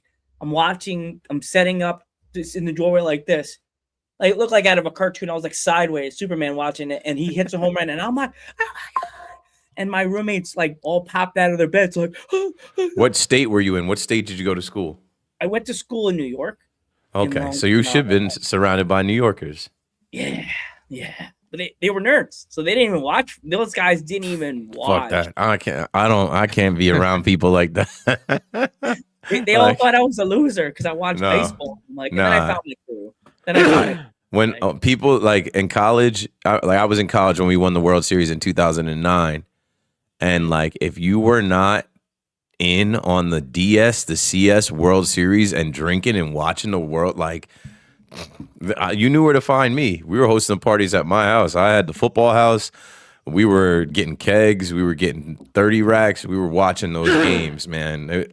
setting up this in the doorway like this. Like, it looked like out of a cartoon. I was like sideways, Superman watching it, and he hits a home run, and I'm like, oh my God. And my roommates like all popped out of their beds like, What state were you in? What state did you go to school? I went to school in New York. Okay, so you should have been surrounded by New Yorkers. Yeah. But they were nerds, so they didn't even watch. Those guys didn't even watch. Fuck that. I can't be around people like that. They all thought I was a loser because I watched baseball. I'm like, and then I found my crew. When people like in college, I was in college when we won the World Series in 2009, and like if you were not in on the DS, the CS World Series and drinking and watching the world, like you knew where to find me. We were hosting parties at my house. I had the football house. We were getting kegs. We were getting 30 racks. We were watching those games, man.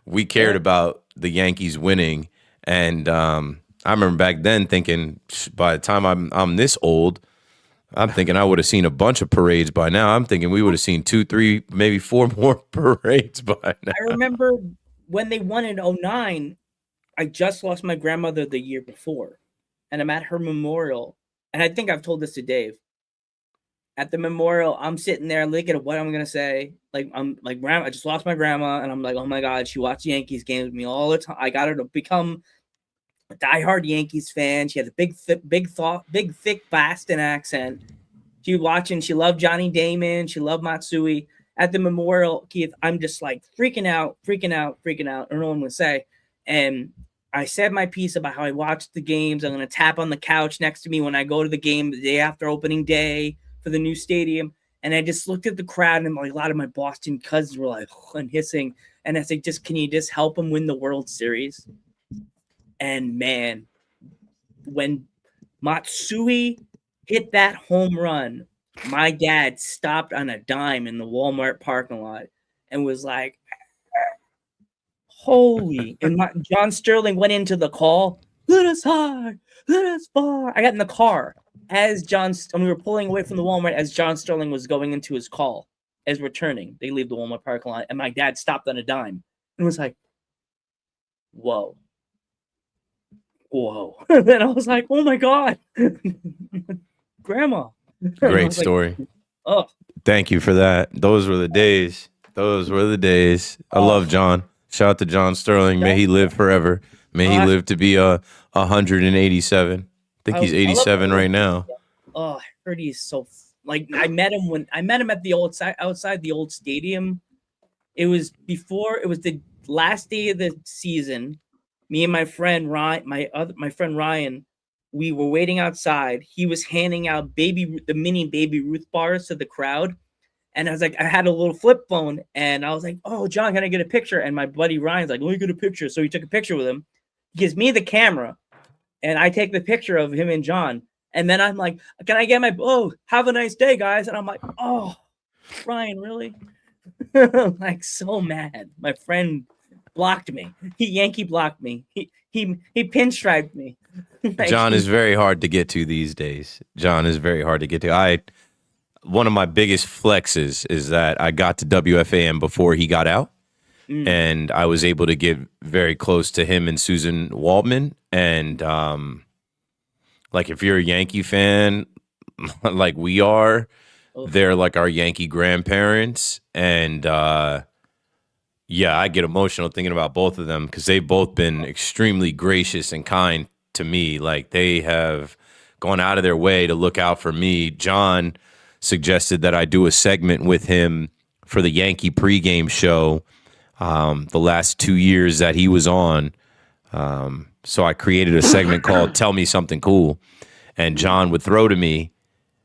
We cared about the Yankees winning, and I remember back then thinking, by the time I'm this old, I'm thinking I would have seen a bunch of parades by now. I'm thinking we would have seen 2, 3, maybe 4 more parades by now. I remember when they won in 2009, I just lost my grandmother the year before, and I'm at her memorial, and I think I've told this to Dave. at the memorial, I'm sitting there looking at what I'm gonna say. Like I'm like, grandma, I just lost my grandma, and I'm like, oh my god, she watched Yankees games with me all the time. I got her to become a diehard Yankees fan. She had a big, thick Boston accent. She was watching. She loved Johnny Damon. She loved Matsui. At the memorial, Keith, I'm just like freaking out. I don't know what I'm gonna say. And I said my piece about how I watched the games. I'm gonna tap on the couch next to me when I go to the game the day after opening day for the new stadium. And I just looked at the crowd, and like a lot of my Boston cousins were like and hissing. And I said, can you just help them win the World Series? And man, when Matsui hit that home run, my dad stopped on a dime in the Walmart parking lot and was like, holy. And John Sterling went into the call, let us high, let us far. I got in the car as we were pulling away from the Walmart as John Sterling was going into his call. As we're turning, they leave the Walmart parking lot, and my dad stopped on a dime and was like, whoa. And then I was like, oh my God, Grandma. Great story. Like, oh, thank you for that. Those were the days. I love John. Shout out to John Sterling. May he live forever. May he live to be 187. I think he's 87 right now. Oh, I heard he's so like I met him at the outside the old stadium. It was the last day of the season. Me and my friend Ryan, my friend Ryan, we were waiting outside. He was handing out the mini Baby Ruth bars to the crowd. And I was like, I had a little flip phone, and I was like, oh, John, can I get a picture? And my buddy Ryan's like, let me get a picture. So he took a picture with him. He gives me the camera, and I take the picture of him and John. And then I'm like, can I get have a nice day, guys? And I'm like, oh, Ryan, really? I'm like so mad. My friend blocked me. He Yankee blocked me. He pinstriped me. John is very hard to get to these days. One of my biggest flexes is that I got to WFAN before he got out, and I was able to get very close to him and Susan Waldman. And like, if you're a Yankee fan, like we are, they're like our Yankee grandparents. And yeah, I get emotional thinking about both of them because they've both been extremely gracious and kind to me. Like, they have gone out of their way to look out for me. John suggested that I do a segment with him for the Yankee pregame show the last 2 years that he was on. So I created a segment called Tell Me Something Cool. And John would throw to me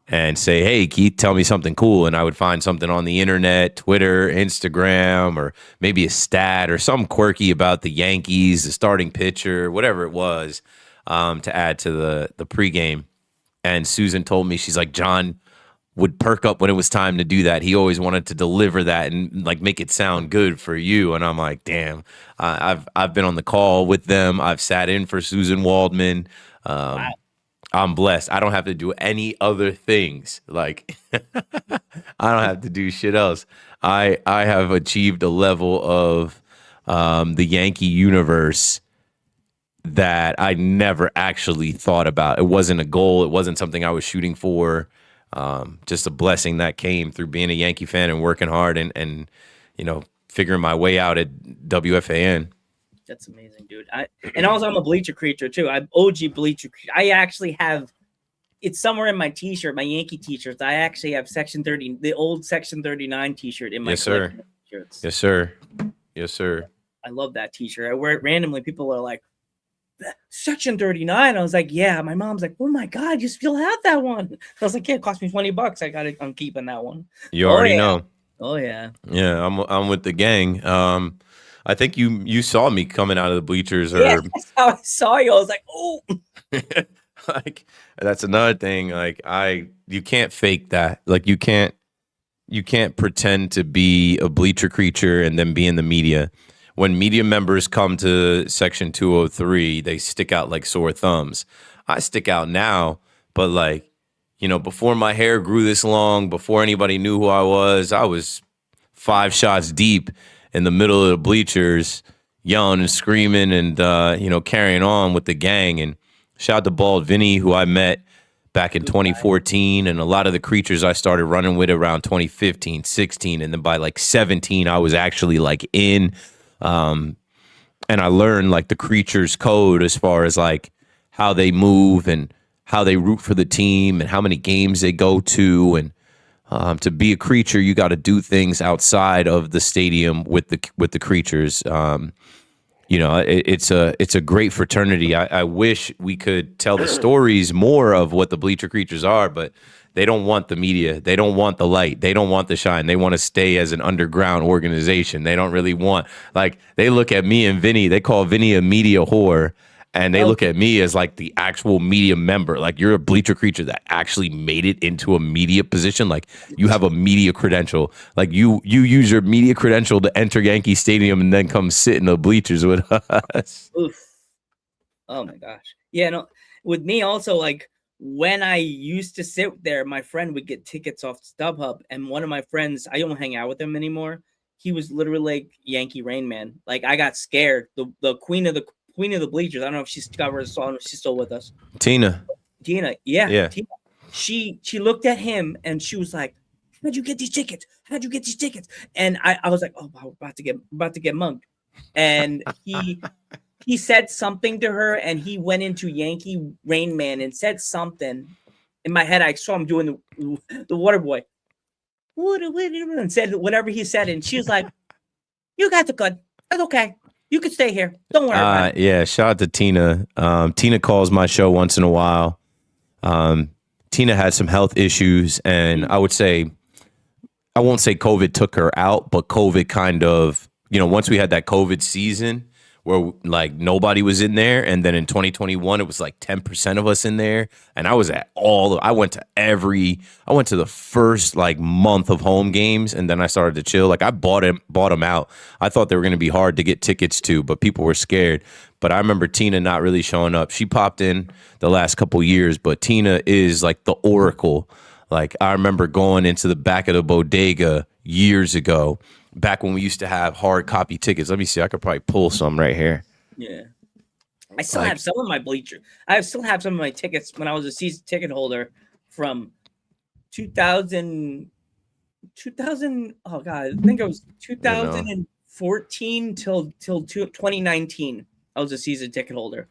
and say, hey, Keith, tell me something cool. And I would find something on the internet, Twitter, Instagram, or maybe a stat or something quirky about the Yankees, the starting pitcher, whatever it was, to add to the pregame. And Susan told me, she's like, John would perk up when it was time to do that. He always wanted to deliver that and like make it sound good for you. And I'm like, damn, I've been on the call with them. I've sat in for Susan Waldman. Wow. I'm blessed. I don't have to do any other things. Like, I don't have to do shit else. I have achieved a level of the Yankee universe that I never actually thought about. It wasn't a goal. It wasn't something I was shooting for. Just a blessing that came through being a Yankee fan and working hard and you know, figuring my way out at WFAN. That's amazing, dude. And also I'm a Bleacher Creature too. I'm OG Bleacher Creature. I actually have it's somewhere in my t-shirt, my Yankee t-shirts. I actually have Section 30, the old Section 39 t-shirt in my collection of t-shirts. Yes, sir. Yes, sir. I love that t-shirt. I wear it randomly. People are like, Section 39. I was like, yeah. My mom's like, oh my God, you still have that one. I was like, yeah, it cost me $20. I'm keeping that one. You already know. Oh yeah. Yeah, I'm with the gang. I think you saw me coming out of the bleachers, or yeah, that's how I saw you. I was like, oh. Like, that's another thing. Like, you can't fake that. Like, you can't pretend to be a Bleacher Creature and then be in the media. When media members come to Section 203, they stick out like sore thumbs. I stick out now, but like, you know, before my hair grew this long, before anybody knew who I was 5 shots deep in the middle of the bleachers, yelling and screaming and, you know, carrying on with the gang. And shout out to Bald Vinny, who I met back in 2014, and a lot of the creatures I started running with around 2015, 16, and then by like 17, I was actually like in, and I learned like the creatures code as far as like how they move and how they root for the team and how many games they go to. And to be a creature, you got to do things outside of the stadium with the creatures. You know, it's a great fraternity. I wish we could tell the stories more of what the Bleacher Creatures are, but they don't want the media. They don't want the light. They don't want the shine. They want to stay as an underground organization. They don't really want, like, they look at me and Vinny. They call Vinny a media whore. And they look at me as like the actual media member. Like, you're a Bleacher Creature that actually made it into a media position. Like, you have a media credential. Like, you use your media credential to enter Yankee Stadium and then come sit in the bleachers with us. Oof. Oh my gosh. Yeah, no, with me also, like, when I used to sit there, my friend would get tickets off StubHub, and one of my friends, I don't hang out with him anymore. He was literally like Yankee Rain Man. Like, I got scared. The queen of the bleachers. I don't know if she's covered a song, if she's still with us. Tina, yeah. Tina. She looked at him and she was like, "How'd you get these tickets? How'd you get these tickets?" And I was like, "Oh, we're about to get mugged." And he said something to her, and he went into Yankee Rain Man and said something. In my head, I saw him doing the water boy. And said whatever he said, and she was like, "You guys are good. That's okay. You can stay here. Don't worry about it." Yeah, shout out to Tina. Tina calls my show once in a while. Tina had some health issues, and I won't say COVID took her out, but COVID kind of, once we had that COVID season where like nobody was in there, and then in 2021 it was like 10% of us in there, and I went to the first like month of home games, and then I started to chill. Like, I bought them out. I thought they were going to be hard to get tickets to, but people were scared. But I remember Tina not really showing up. She popped in the last couple years, but Tina is like the oracle. Like, I remember going into the back of the bodega years ago, back when we used to have hard copy tickets. Let me see. I could probably pull some right here. Yeah. I still have some of my bleacher. I still have some of my tickets when I was a season ticket holder from 2000. Oh God, I think it was 2014 till 2019. I was a season ticket holder.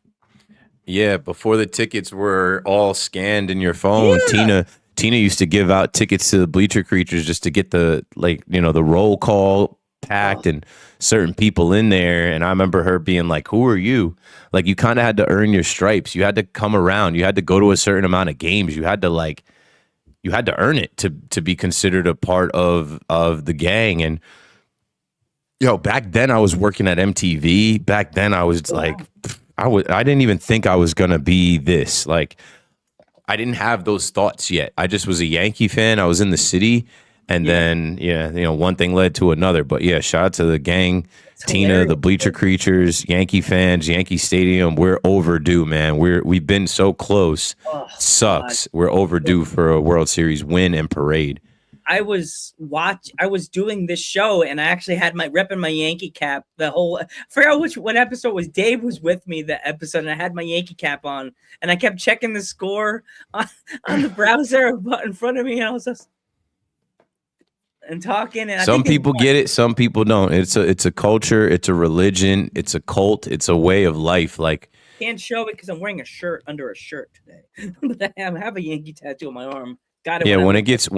Yeah, before the tickets were all scanned in your phone, Yeah. Tina used to give out tickets to the Bleacher Creatures just to get the the roll call packed and certain people in there. And I remember her being like, "Who are you?" Like, you kind of had to earn your stripes. You had to come around. You had to go to a certain amount of games. You had to earn it to be considered a part of the gang. And back then I was working at MTV. Back then I was I didn't even think I was gonna be this. Like, I didn't have those thoughts yet. I just was a Yankee fan. I was in the city, and then one thing led to another. But yeah, shout out to the gang, Tina, the Bleacher Creatures, Yankee fans, Yankee Stadium. We're overdue, man. We've been so close. Sucks. God. We're overdue for a World Series win and parade. I was doing this show, and I actually had repping my Yankee cap. I forgot what episode was. Dave was with me that episode, and I had my Yankee cap on, and I kept checking the score on the browser in front of me, and I was just talking. And some people get it, some people don't. It's a culture, it's a religion, it's a cult, it's a way of life. Like, can't show it because I'm wearing a shirt under a shirt today, but I have a Yankee tattoo on my arm. Got it. Yeah, when it gets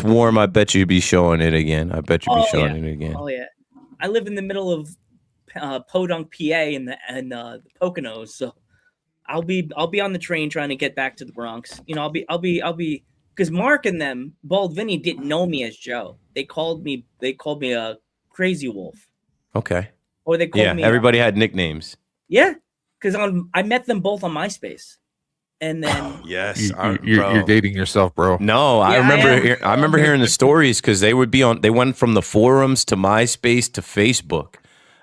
warm, I bet you'd be showing it again. I bet you'd be showing it again. Oh yeah, I live in the middle of Podunk, PA, in the Poconos, so I'll be on the train trying to get back to the Bronx. I'll be because Mark and them, Bald Vinny, didn't know me as Joe. They called me a Crazy Wolf. Okay. Or they called me. Yeah, everybody had nicknames. Yeah, because I met them both on MySpace. And then yes, you're dating yourself, bro. No, I remember hearing the stories because they went from the forums to MySpace to Facebook.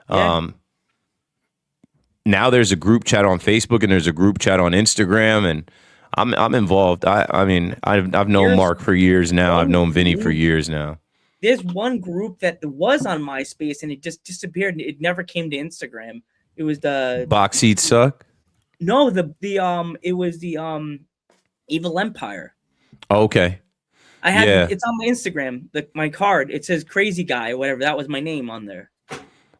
Yeah. Now there's a group chat on Facebook and there's a group chat on Instagram, and I'm involved. I've known Mark for years now. I've known Vinny for years now. There's one group that was on MySpace and it just disappeared. It never came to Instagram. It was the Box Seats Suck. No, it was the Evil Empire. Okay. I have Yeah. it's on my Instagram. My card. It says Crazy Guy or whatever. That was my name on there.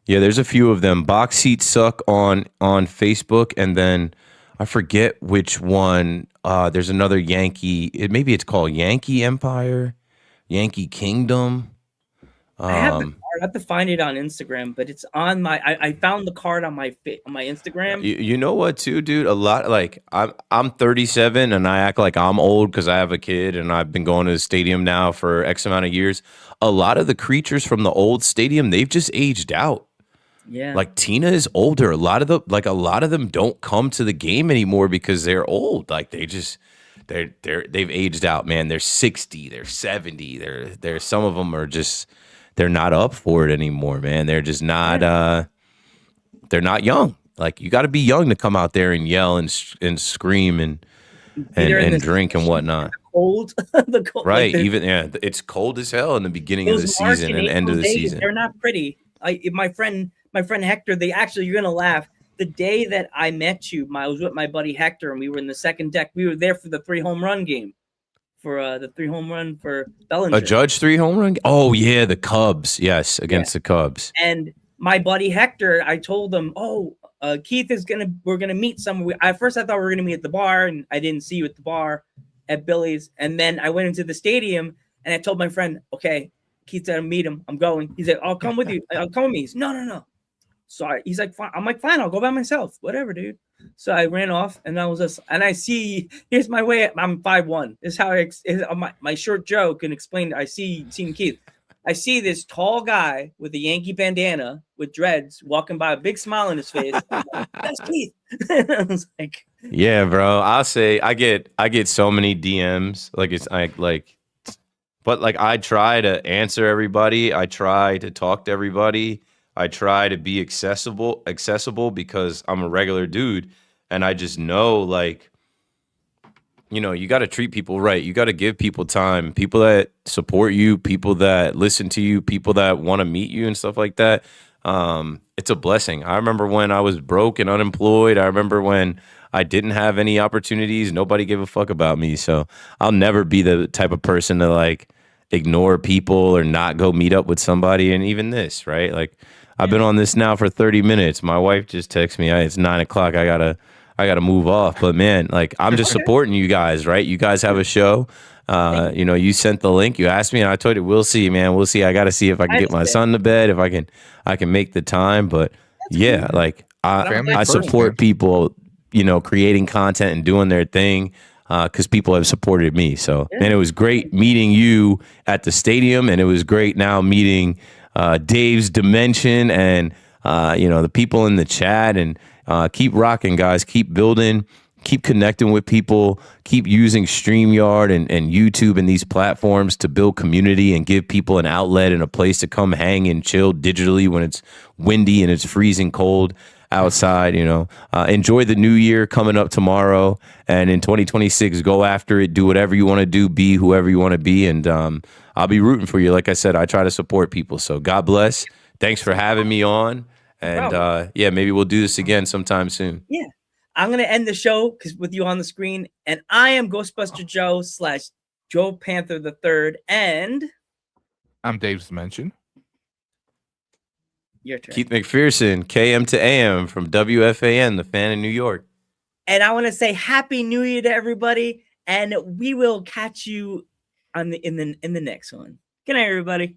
Yeah, there's a few of them. Box Seats Suck on Facebook, and then I forget which one. There's another Yankee. Maybe it's called Yankee Empire, Yankee Kingdom. I have the card. I have to find it on Instagram, but it's on my. I found the card on my Instagram. You know what, too, dude? A lot like I'm 37 and I act like I'm old because I have a kid and I've been going to the stadium now for X amount of years. A lot of the creatures from the old stadium, they've just aged out. Yeah, Like Tina is older. A lot of them don't come to the game anymore because they're old. Like they've aged out, man. They're 60, they're 70. They're some of them are just they're not up for it anymore, man. They're just not they're not young. Like you got to be young to come out there and yell and scream and drink and whatnot. Cold, the cold, right? Like Even it's cold as hell in the beginning of the season and end of the season. They're not pretty. My friend Hector. You're gonna laugh. The day that I met you, I was with my buddy Hector, and we were in the second deck. We were there for the 3 home run game, for the 3 home run for Bellinger. A Judge 3 home run. Oh yeah, the Cubs. Yes, against the Cubs. And my buddy Hector, I told him, Keith we're gonna meet somewhere. At first, I thought we were gonna meet at the bar, and I didn't see you at the bar at Billy's. And then I went into the stadium, and I told my friend, okay, Keith said, meet him. I'm going. He said, I'll come with you. I'll come with me. He's no. Sorry. He's like, fine. I'm like, fine. I'll go by myself. Whatever, dude. So I ran off, and I was just, and I see. Here's my way. I'm 5'1". This is how my short Joe can explain. I seen Keith. I see this tall guy with a Yankee bandana with dreads walking by, a big smile on his face. I'm like, that's Keith. I was like, yeah, bro. I'll say I get so many DMs. But I try to answer everybody. I try to talk to everybody. I try to be accessible because I'm a regular dude, and I just know you got to treat people right. You got to give people time. People that support you, people that listen to you, people that want to meet you and stuff like that. It's a blessing. I remember when I was broke and unemployed. I remember when I didn't have any opportunities. Nobody gave a fuck about me. So I'll never be the type of person to ignore people or not go meet up with somebody. And even this, right? I've been on this now for 30 minutes. My wife just texted me. It's 9 o'clock. I gotta move off. But man, I'm just supporting you guys, right? You guys have a show. You sent the link. You asked me, and I told you, we'll see, man. We'll see. I gotta see if I can get my son to bed, if I can make the time. But yeah, I support people, creating content and doing their thing. Because people have supported me. So, and it was great meeting you at the stadium, and it was great now meeting Dave's Dimension and the people in the chat. And keep rocking, guys. Keep building. Keep connecting with people. Keep using StreamYard and YouTube and these platforms to build community and give people an outlet and a place to come hang and chill digitally when it's windy and it's freezing cold outside. Enjoy the new year coming up tomorrow, and in 2026 go after it, do whatever you want to do, be whoever you want to be, and I'll be rooting for you. Like I said, I try to support people, so God bless. Thanks for having me on, and maybe we'll do this again sometime soon. I'm gonna end the show with you on the screen, and I am Ghostbuster Joe / Joe Panther III, and I'm Dave's Dimension. Your turn. Keith McPherson, KM to AM from WFAN, the fan in New York. And I want to say Happy New Year to everybody, and we will catch you in the next one. Good night, everybody.